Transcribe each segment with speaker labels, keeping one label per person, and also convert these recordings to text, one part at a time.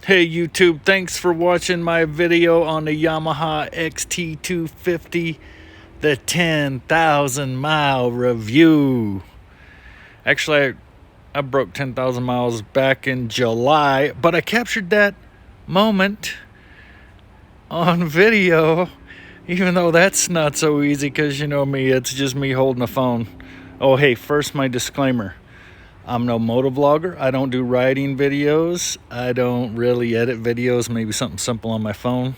Speaker 1: Hey YouTube, thanks for watching my video on the Yamaha XT250, the 10,000 mile review. Actually, I broke 10,000 miles back in July, but I captured that moment on video, even though that's not so easy because you know me, it's just me holding the phone. Oh hey, first my disclaimer. I'm no motovlogger. I don't do riding videos. I don't really edit videos, maybe something simple on my phone.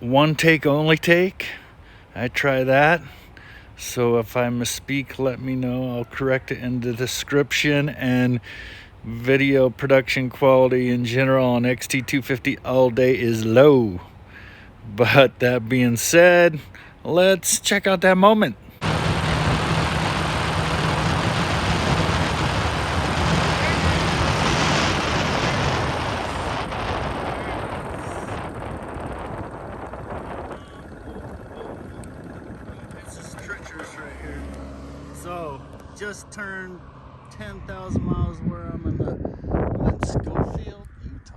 Speaker 1: One take, only take. I try that. So if I misspeak, let me know. I'll correct it in the description. And video production quality in general on XT250 all day is low. But that being said, let's check out that moment. So, just turned 10,000 miles where I'm in Schofield, Utah.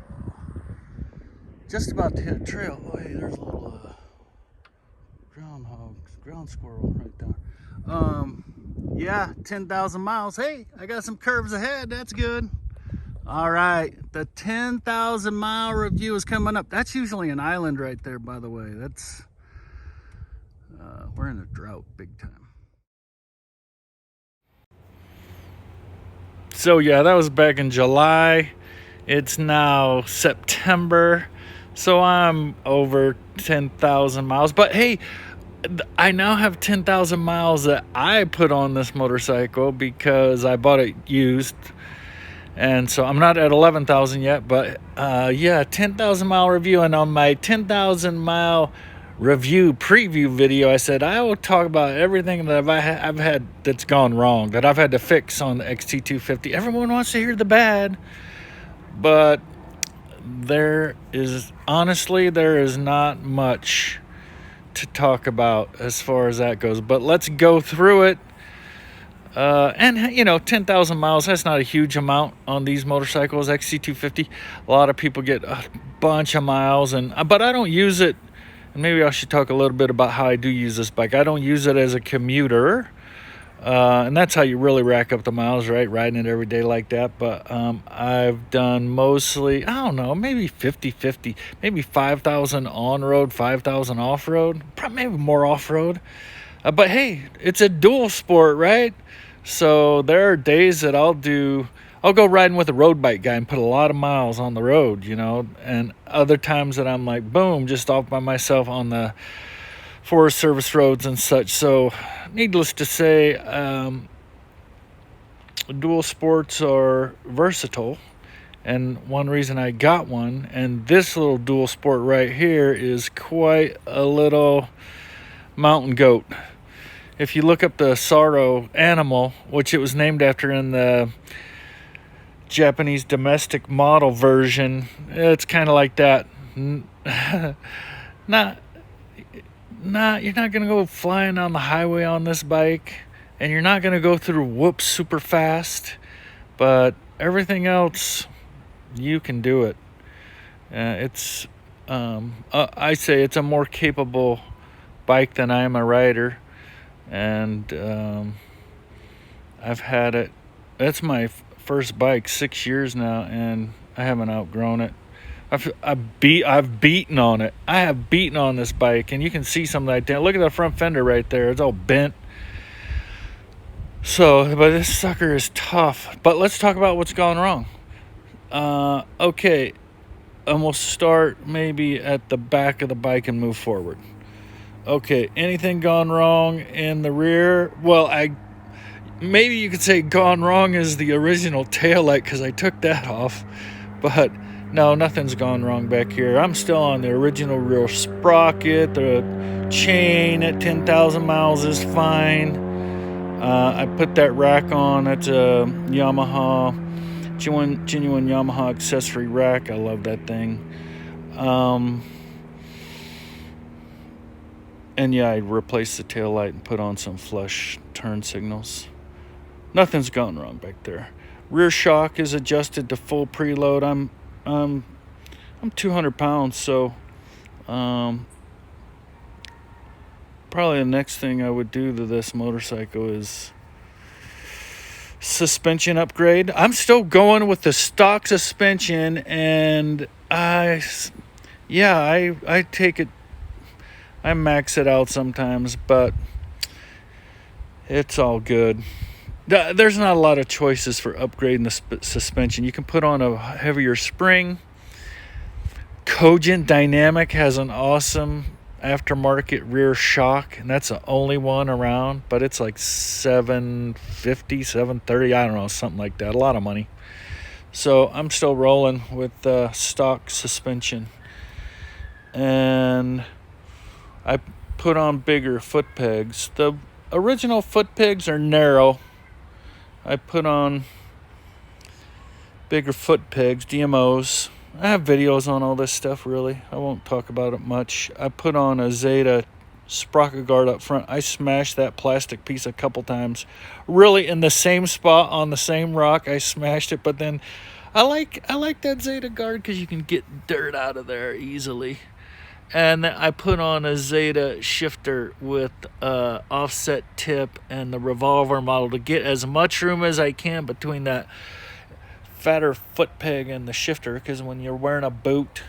Speaker 1: Just about to hit a trail. Oh, hey, there's a little ground squirrel right there. Yeah, 10,000 miles. Hey, I got some curves ahead. That's good. All right, the 10,000 mile review is coming up. That's usually an island right there, by the way. That's, we're in a drought big time. So yeah, that was back in July. It's now September, so I'm over 10,000 miles. But hey, I now have 10,000 miles that I put on this motorcycle because I bought it used. And so I'm not at 11,000 yet, but yeah, 10,000 mile review. And on my 10,000 mile review preview video, I said I will talk about everything that I've had that's gone wrong, that I've had to fix on the XT250. Everyone wants to hear the bad, but there is not much to talk about as far as that goes. But let's go through it. And you know, 10,000 miles, that's not a huge amount on these motorcycles. XT250, a lot of people get a bunch of miles, but I don't use it. And maybe I should talk a little bit about how I do use this bike. I don't use it as a commuter, and that's how you really rack up the miles, right? Riding it every day like that. But I've done mostly, I don't know, maybe 50-50, maybe 5,000 on-road, 5,000 off-road, probably maybe more off-road. But hey, it's a dual sport, right? So there are days that I'll go riding with a road bike guy and put a lot of miles on the road, you know, and other times that I'm like, boom, just off by myself on the Forest Service roads and such. So needless to say, dual sports are versatile. And one reason I got one, and this little dual sport right here is quite a little mountain goat. If you look up the Serow animal, which it was named after in the Japanese domestic model version, it's kind of like that. You're not gonna go flying on the highway on this bike, and you're not gonna go through whoops super fast, but everything else you can do it. I say it's a more capable bike than I am a rider. And I've had it. That's my first bike, 6 years now, and I haven't outgrown it. I've beaten on it. I have beaten on this bike, and you can see some of that. Look at the front fender right there. It's all bent. So, but this sucker is tough. But let's talk about what's gone wrong. Okay, and we'll start maybe at the back of the bike and move forward. Okay, anything gone wrong in the rear? Well, maybe you could say gone wrong is the original taillight because I took that off. But no, nothing's gone wrong back here. I'm still on the original rear sprocket. The chain at 10,000 miles is fine. I put that rack on. That's a Yamaha, genuine Yamaha accessory rack. I love that thing. And yeah, I replaced the taillight and put on some flush turn signals. Nothing's gone wrong back there. Rear shock is adjusted to full preload. I'm 200 pounds, so probably the next thing I would do to this motorcycle is suspension upgrade. I'm still going with the stock suspension, and I take it, I max it out sometimes, but it's all good. There's not a lot of choices for upgrading the suspension. You can put on a heavier spring. Cogent Dynamic has an awesome aftermarket rear shock, and that's the only one around, but it's like $750, $730, I don't know, something like that. A lot of money. So I'm still rolling with stock suspension, and I put on bigger foot pegs. The original foot pegs are narrow. I put on bigger foot pegs, DMOs. I have videos on all this stuff, really. I won't talk about it much. I put on a Zeta sprocket guard up front. I smashed that plastic piece a couple times. Really in the same spot on the same rock. I smashed it, but then I like that Zeta guard because you can get dirt out of there easily. And I put on a Zeta shifter with offset tip and the revolver model to get as much room as I can between that fatter foot peg and the shifter, because when you're wearing a boot,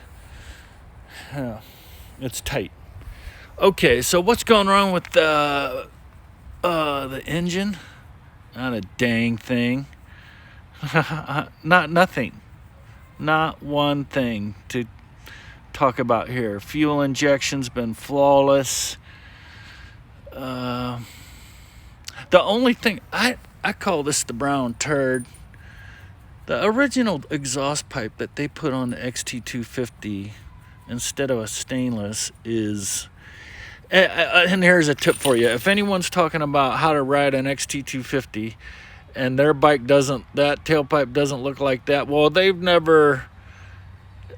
Speaker 1: it's tight. Okay, so what's going wrong with the engine? Not a dang thing. Nothing. Not one thing to talk about here. Fuel injection's been flawless. The only thing, I call this the brown turd. The original exhaust pipe that they put on the XT250 instead of a stainless is, and here's a tip for you. If anyone's talking about how to ride an XT250 and their bike doesn't, that tailpipe doesn't look like that, well,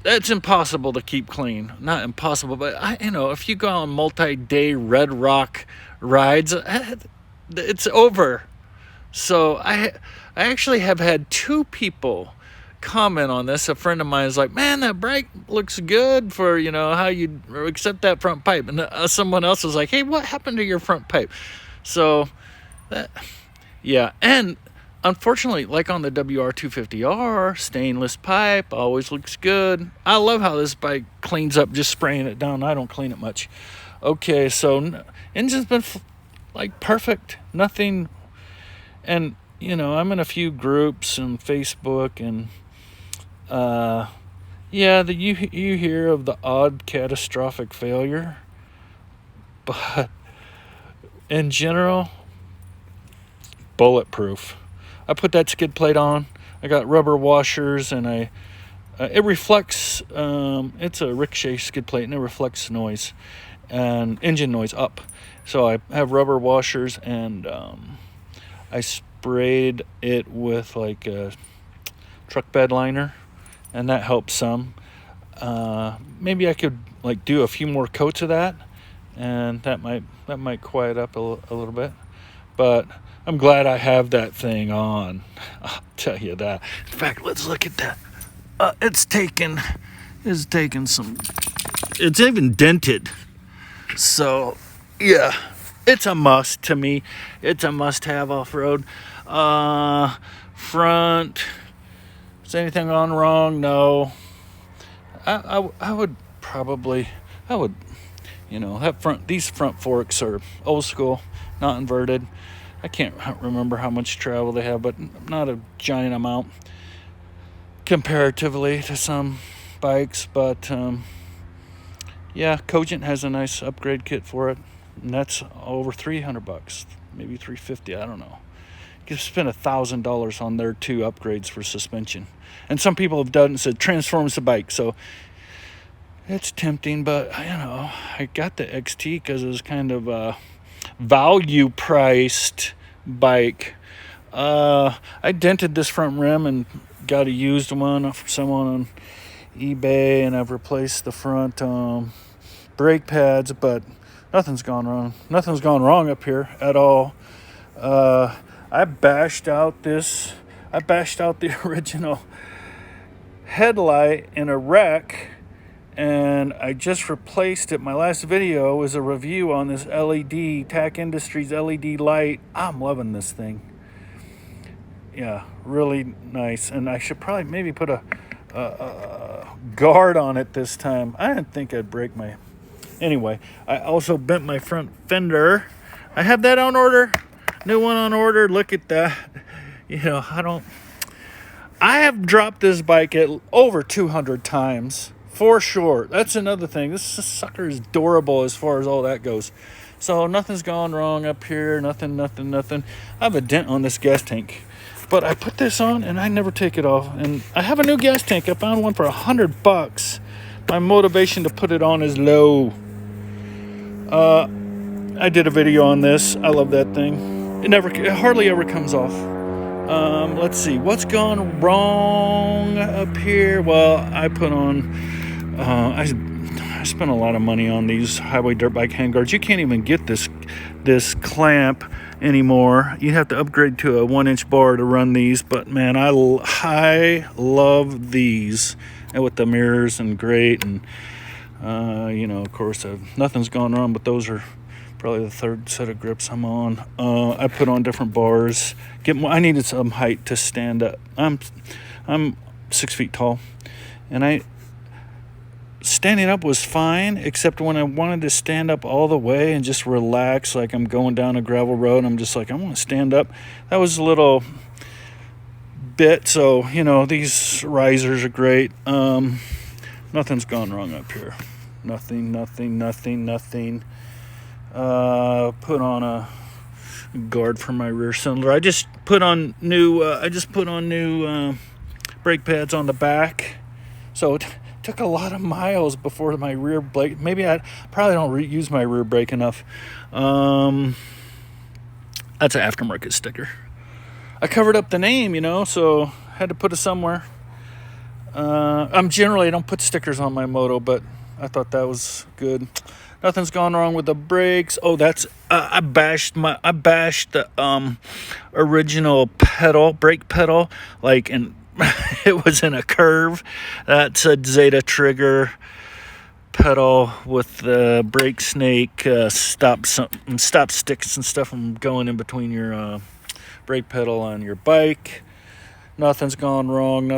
Speaker 1: it's impossible to keep clean. Not impossible, but if you go on multi-day Red Rock rides, it's over. So I actually have had 2 people comment on this. A friend of mine is like, man, that bike looks good for, how you accept that front pipe. And someone else was like, hey, what happened to your front pipe? So, yeah. And unfortunately, like on the WR250R, stainless pipe always looks good. I love how this bike cleans up just spraying it down. I don't clean it much. Okay, so engine's been perfect. Nothing. And, I'm in a few groups on Facebook, and, you hear of the odd catastrophic failure. But in general, bulletproof. I put that skid plate on. I got rubber washers, and it reflects, it's a ricochet skid plate, and it reflects noise and engine noise up. So I have rubber washers, and I sprayed it with like a truck bed liner, and that helps some. Maybe I could do a few more coats of that, and that might quiet up a little bit. But I'm glad I have that thing on. I'll tell you that. In fact, let's look at that. It's taken some. It's even dented. So, yeah. It's a must to me. It's a must-have off-road. Front. Is anything gone wrong? No. I would probably, that front. These front forks are old school, not inverted. I can't remember how much travel they have, but not a giant amount comparatively to some bikes. But Cogent has a nice upgrade kit for it. And that's over $300, maybe $350. I don't know. You can spend $1,000 on their 2 upgrades for suspension, and some people have done it and said transforms the bike. So it's tempting, but I got the XT because it was kind of a value priced bike. I dented this front rim and got a used one from someone on eBay, and I've replaced the front brake pads, but nothing's gone wrong. Nothing's gone wrong up here at all. I bashed out this I bashed out the original headlight in a wreck, and I just replaced it. My last video was a review on this LED, TAC Industries LED light. I'm loving this thing. Yeah, really nice. And I should probably maybe put a guard on it this time. I didn't think I'd break my... Anyway, I also bent my front fender. I have that on order. New one on order. Look at that. You know, I have dropped this bike at over 200 times. For sure. That's another thing. This sucker is durable as far as all that goes. So nothing's gone wrong up here. Nothing. I have a dent on this gas tank. But I put this on and I never take it off. And I have a new gas tank. I found one for $100. My motivation to put it on is low. I did a video on this. I love that thing. It hardly ever comes off. Let's see. What's gone wrong up here? Well, I put on... I spent a lot of money on these highway dirt bike handguards. You can't even get this clamp anymore. You have to upgrade to a 1-inch bar to run these. But man, I love these, and with the mirrors and great, and you know, of course, nothing's gone wrong. But those are probably the third set of grips I'm on. I put on different bars. I needed some height to stand up. I'm 6 feet tall, and standing up was fine, except when I wanted to stand up all the way and just relax, like I'm going down a gravel road, I'm just like, I want to stand up. That was a little bit. So, you know, these risers are great. Nothing's gone wrong up here. Nothing. Put on a guard for my rear cylinder. I just put on new brake pads on the back. So it took a lot of miles before my rear brake. Maybe I probably don't use my rear brake enough. That's an aftermarket sticker. I covered up the name, you know, so had to put it somewhere. I don't put stickers on my moto, but I thought that was good. Nothing's gone wrong with the brakes. Oh, that's I bashed the original brake pedal, like, and it was in a curve. That's a Zeta trigger pedal with the brake snake stop sticks and stuff from going in between your brake pedal on your bike. Nothing's gone wrong.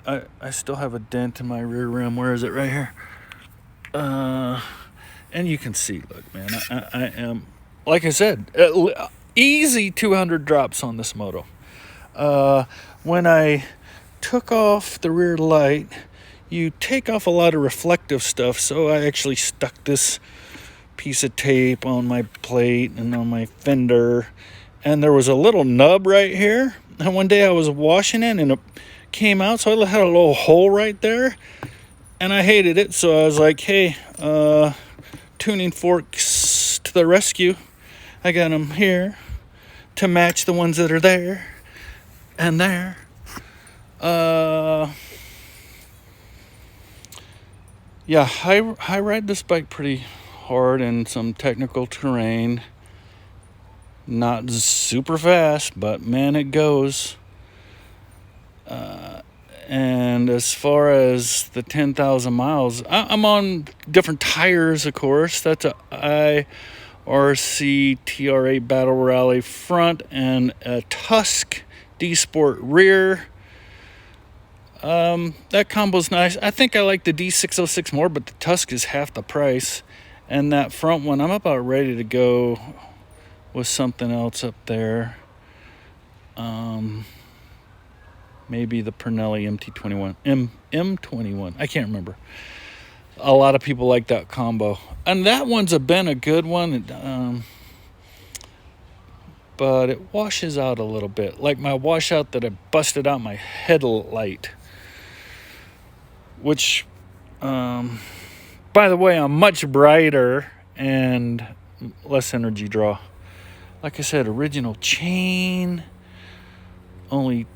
Speaker 1: I still have a dent in my rear rim. Where is it? Right here. And you can see, look, man, I am, like I said, easy 200 drops on this moto. When I took off the rear light, you take off a lot of reflective stuff, so I actually stuck this piece of tape on my plate and on my fender, and there was a little nub right here, and one day I was washing it and it came out, so I had a little hole right there, and I hated it. So I was like, hey, tuning forks to the rescue. I got them here to match the ones that are there and there. Yeah, I ride this bike pretty hard in some technical terrain. Not super fast, but man, it goes. And as far as the 10,000 miles, I'm on different tires, of course. That's a IRC TRA Battle Rally front and a Tusk D-Sport rear. That combo's nice. I think I like the D606 more, but the Tusk is half the price. And that front one, I'm about ready to go with something else up there. Maybe the Pernelli M21. I can't remember. A lot of people like that combo. And that one's been a good one. But it washes out a little bit. Like my washout that I busted out my headlight. Which, by the way, I'm much brighter and less energy draw. Like I said, original chain. Only,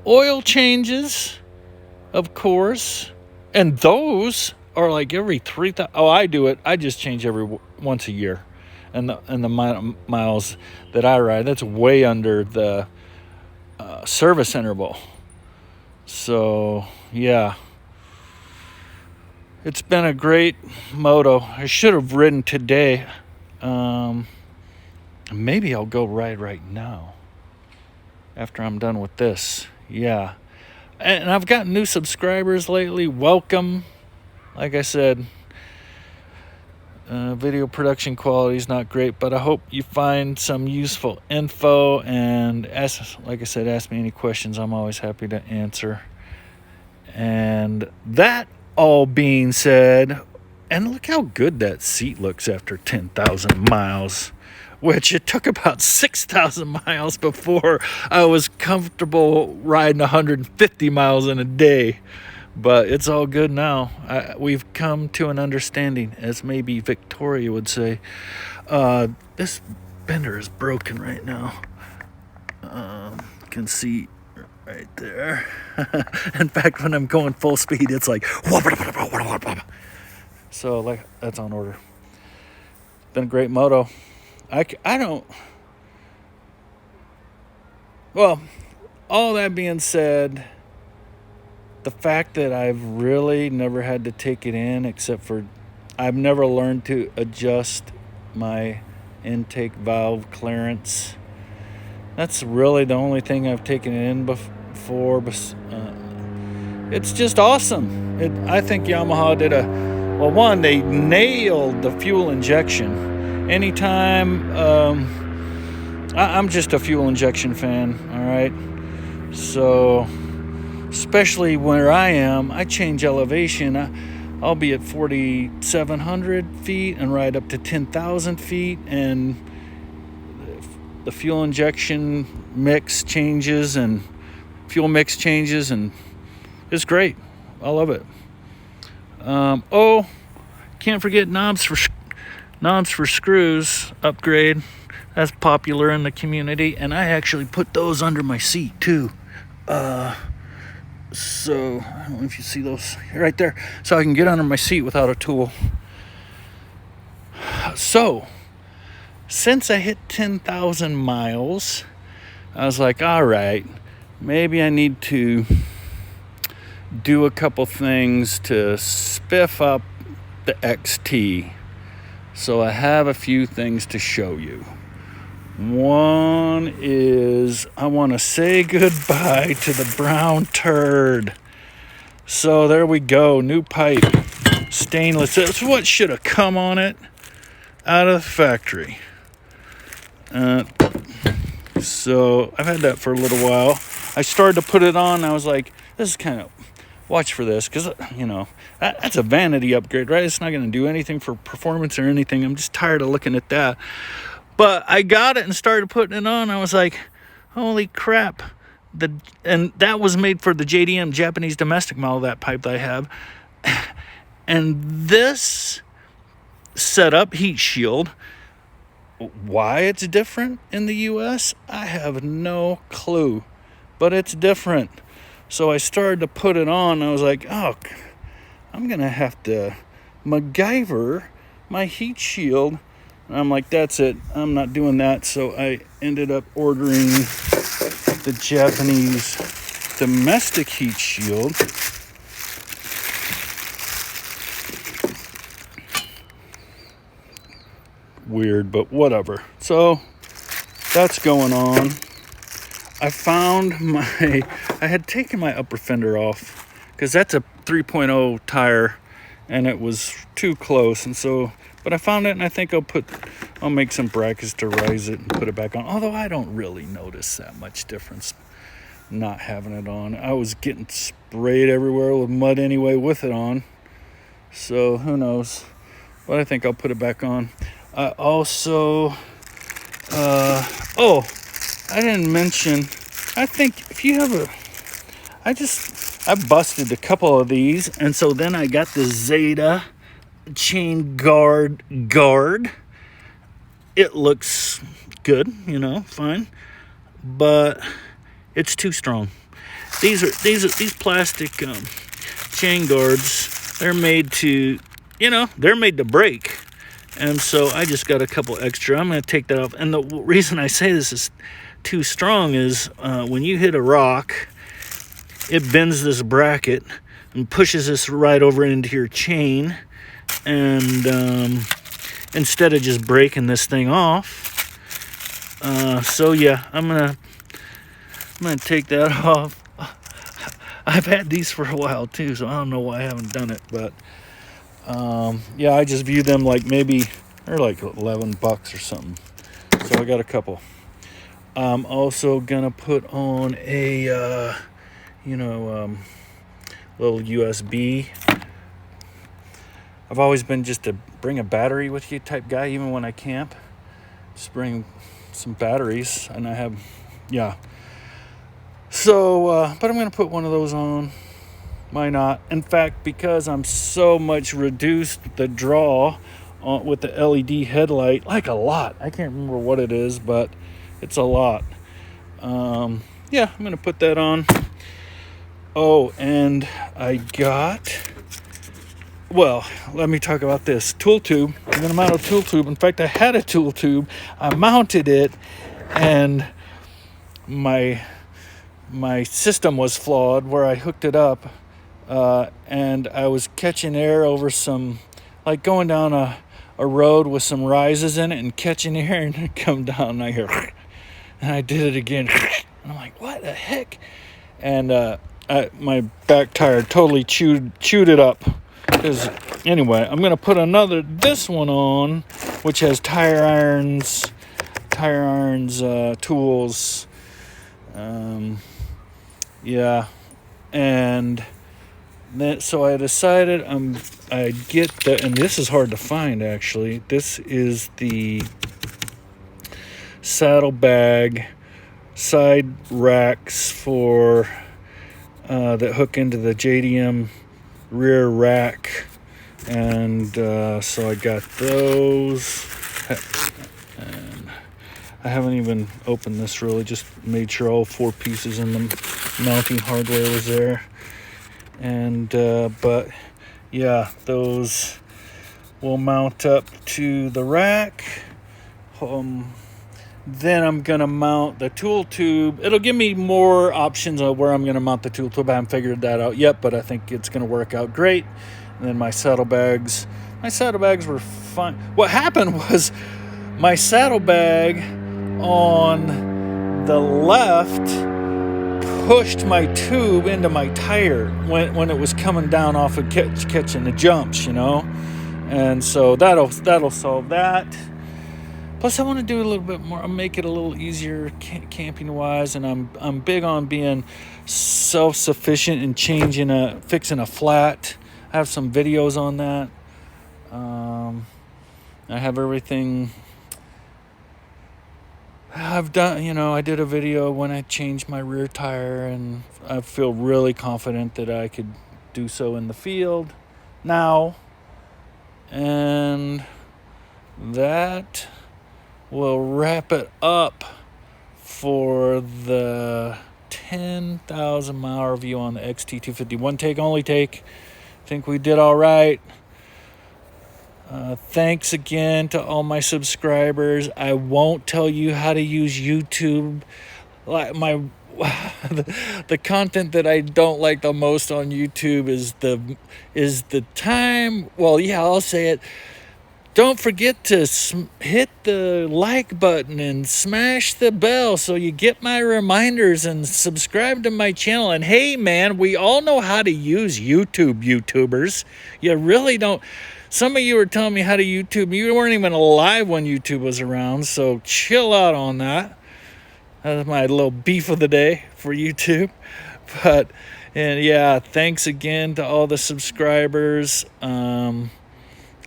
Speaker 1: oil changes, of course. And those are like every 3,000. Oh, I do it. I just change once a year. and the miles that I ride. That's way under the service interval. So yeah, it's been a great moto. I should have ridden today. Maybe I'll go ride right now after I'm done with this. Yeah, and I've got new subscribers lately. Welcome. Like I said, video production quality is not great, but I hope you find some useful info, and like I said, ask me any questions. I'm always happy to answer. And that all being said, and look how good that seat looks after 10,000 miles, which it took about 6,000 miles before I was comfortable riding 150 miles in a day. But it's all good now. We've come to an understanding, as maybe Victoria would say. This bender is broken right now. You can see right there. In fact, when I'm going full speed, it's like... So, like, that's on order. Been a great moto. I don't... Well, all that being said... The fact that I've really never had to take it in, except for I've never learned to adjust my intake valve clearance. That's really the only thing I've taken it in before. It's just awesome. I think Yamaha did they nailed the fuel injection. Anytime, I'm just a fuel injection fan, all right? So... especially where I am, I change elevation. I'll be at 4,700 feet and ride up to 10,000 feet, and the fuel injection mix changes and fuel mix changes, and it's great. I love it. Can't forget knobs for screws upgrade. That's popular in the community, and I actually put those under my seat too. So, I don't know if you see those right there. So I can get under my seat without a tool. So, since I hit 10,000 miles, I was like, all right, maybe I need to do a couple things to spiff up the XT. So I have a few things to show you. One is I want to say goodbye to the brown turd. So there we go. New pipe. Stainless. That's what should have come on it out of the factory. So I've had that for a little while. I started to put it on. I was like, this is kind of... Watch for this, because, that's a vanity upgrade, right? It's not going to do anything for performance or anything. I'm just tired of looking at that. But I got it and started putting it on. I was like, holy crap. And that was made for the JDM, Japanese domestic model, that pipe that I have. And this setup, heat shield, why it's different in the U.S., I have no clue. But it's different. So I started to put it on. I was like, oh, I'm going to have to MacGyver my heat shield. And I'm like, that's it. I'm not doing that. So I ended up ordering the Japanese domestic heat shield. Weird, but whatever. So that's going on. I found I had taken my upper fender off because that's a 3.0 tire and it was too close. And so, but I found it, and I think I'll make some brackets to rise it and put it back on. Although I don't really notice that much difference not having it on. I was getting sprayed everywhere with mud anyway with it on. So who knows? But I think I'll put it back on. I also, I didn't mention, I think if you have I busted a couple of these, and so then I got the Zeta chain guard. It looks good, fine, but it's too strong. These plastic chain guards, they're made to, they're made to break. And so I just got a couple extra. I'm going to take that off. And the reason I say this is too strong is when you hit a rock, it bends this bracket and pushes this right over into your chain. And instead of just breaking this thing off, so yeah, I'm gonna take that off. I've had these for a while too, so I don't know why I haven't done it, but yeah, I just view them like maybe they're like $11 or something. So I got a couple. I'm also gonna put on a little USB. I've always been just a bring a battery with you type guy, even when I camp. Just bring some batteries, and I have, yeah. So, but I'm going to put one of those on. Why not? In fact, because I'm so much reduced the draw with the LED headlight, like a lot. I can't remember what it is, but it's a lot. Yeah, I'm going to put that on. Oh, and I got... Well, let me talk about this tool tube. I'm going to mount a tool tube. In fact, I had a tool tube. I mounted it, and my system was flawed where I hooked it up, and I was catching air over some, like going down a road with some rises in it and catching air, and it come down, and I hear, and I did it again, and I'm like, what the heck? And my back tire totally chewed it up. Because anyway, I'm gonna put this one on, which has tire irons, tools, yeah, and then so I decided I'd get and this is hard to find actually. This is the saddlebag side racks for that hook into the JDM rear rack, and so I got those, and I haven't even opened this really, just made sure all 4 pieces in the mounting hardware was there, and but yeah, those will mount up to the rack. Then I'm going to mount the tool tube. It'll give me more options on where I'm going to mount the tool tube. I haven't figured that out yet, but I think it's going to work out great. And then my saddlebags were fine. What happened was my saddlebag on the left pushed my tube into my tire when it was coming down off of catching the jumps, And so that'll solve that. Plus, I want to do a little bit more. I'll make it a little easier camping-wise, and I'm big on being self-sufficient and fixing a flat. I have some videos on that. I have everything. I've done. I did a video when I changed my rear tire, and I feel really confident that I could do so in the field now, and that will wrap it up for the 10,000 mile review on the XT250. One take, only take. Think we did all right. Thanks again to all my subscribers. I won't tell you how to use YouTube. Like the content that I don't like the most on YouTube is the time. Well, yeah, I'll say it. Don't forget to hit the like button and smash the bell so you get my reminders, and subscribe to my channel. And hey, man, we all know how to use YouTube, YouTubers. You really don't. Some of you were telling me how to YouTube. You weren't even alive when YouTube was around, so chill out on that. That's my little beef of the day for YouTube. And yeah, thanks again to all the subscribers.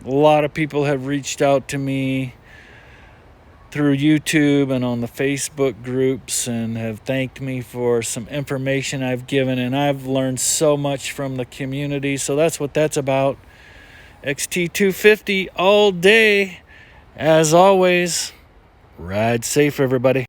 Speaker 1: A lot of people have reached out to me through YouTube and on the Facebook groups and have thanked me for some information I've given, and I've learned so much from the community. So that's what that's about. XT250 all day. As always, ride safe, everybody.